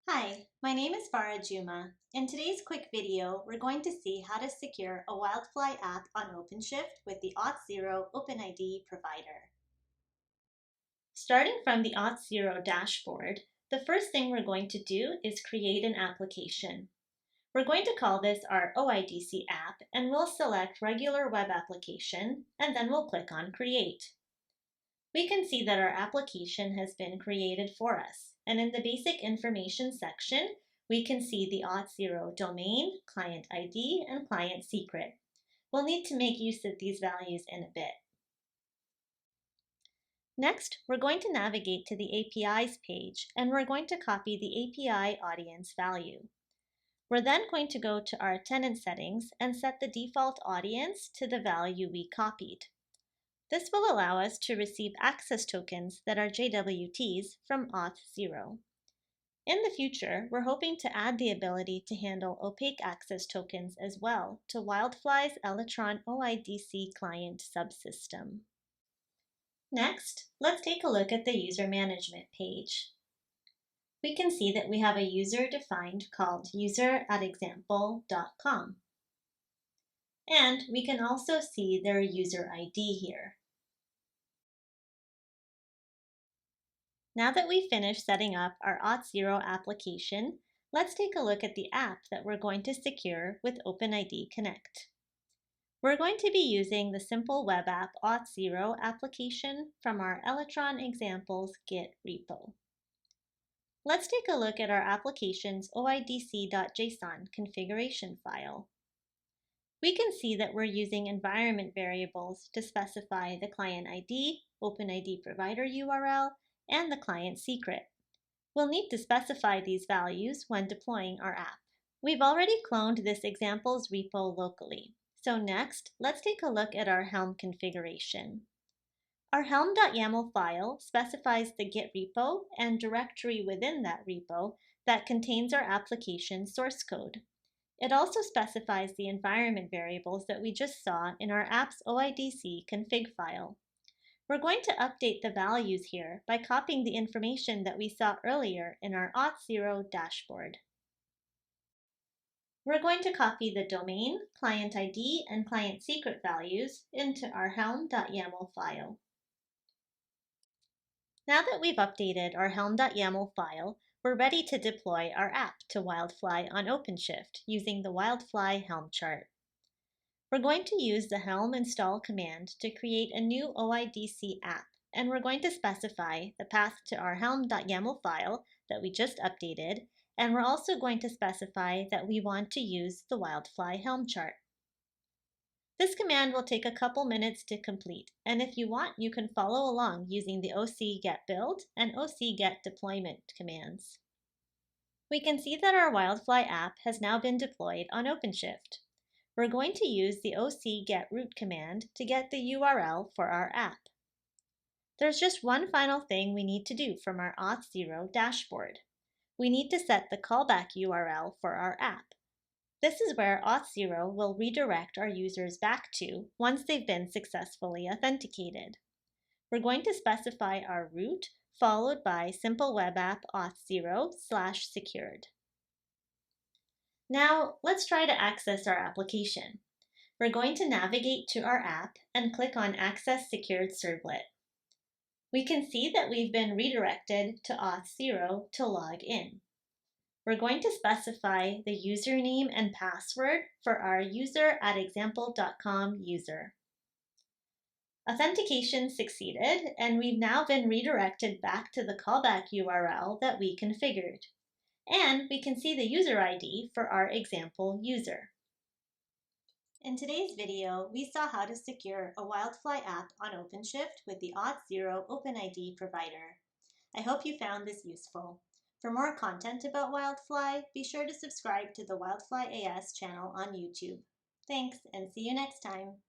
Hi, my name is Farah Juma. In today's quick video, we're going to see how to secure a WildFly app on OpenShift with the Auth0 OpenID provider. Starting from the Auth0 dashboard, the first thing we're going to do is create an application. We're going to call this our OIDC app, and we'll select Regular Web Application, and then we'll click on Create. We can see that our application has been created for us, and in the basic information section, we can see the Auth0 domain, client ID, and client secret. We'll need to make use of these values in a bit. Next, we're going to navigate to the APIs page, and we're going to copy the API audience value. We're then going to go to our tenant settings and set the default audience to the value we copied. This will allow us to receive access tokens that are JWTs from Auth0. In the future, we're hoping to add the ability to handle opaque access tokens as well to WildFly's Electron OIDC client subsystem. Next, let's take a look at the user management page. We can see that we have a user defined called user@example.com. And we can also see their user ID here. Now that we've finished setting up our Auth0 application, let's take a look at the app that we're going to secure with OpenID Connect. We're going to be using the simple web app Auth0 application from our Electron Examples Git repo. Let's take a look at our application's oidc.json configuration file. We can see that we're using environment variables to specify the client ID, OpenID provider URL, and the client secret. We'll need to specify these values when deploying our app. We've already cloned this examples repo locally. So next, let's take a look at our Helm configuration. Our helm.yaml file specifies the Git repo and directory within that repo that contains our application source code. It also specifies the environment variables that we just saw in our app's OIDC config file. We're going to update the values here by copying the information that we saw earlier in our Auth0 dashboard. We're going to copy the domain, client ID, and client secret values into our helm.yaml file. Now that we've updated our helm.yaml file, we're ready to deploy our app to WildFly on OpenShift using the WildFly Helm chart. We're going to use the helm install command to create a new OIDC app, and we're going to specify the path to our helm.yaml file that we just updated, and we're also going to specify that we want to use the WildFly Helm chart. This command will take a couple minutes to complete, and if you want, you can follow along using the oc-get-build and oc-get-deployment commands. We can see that our WildFly app has now been deployed on OpenShift. We're going to use the oc-get-root command to get the URL for our app. There's just one final thing we need to do from our Auth0 dashboard. We need to set the callback URL for our app. This is where Auth0 will redirect our users back to once they've been successfully authenticated. We're going to specify our root followed by simple web app auth0/secured. Now, let's try to access our application. We're going to navigate to our app and click on Access Secured Servlet. We can see that we've been redirected to Auth0 to log in. We're going to specify the username and password for our user@example.com user. Authentication succeeded, and we've now been redirected back to the callback URL that we configured. And we can see the user ID for our example user. In today's video, we saw how to secure a WildFly app on OpenShift with the Auth0 OpenID provider. I hope you found this useful. For more content about WildFly, be sure to subscribe to the WildFly AS channel on YouTube. Thanks, and see you next time.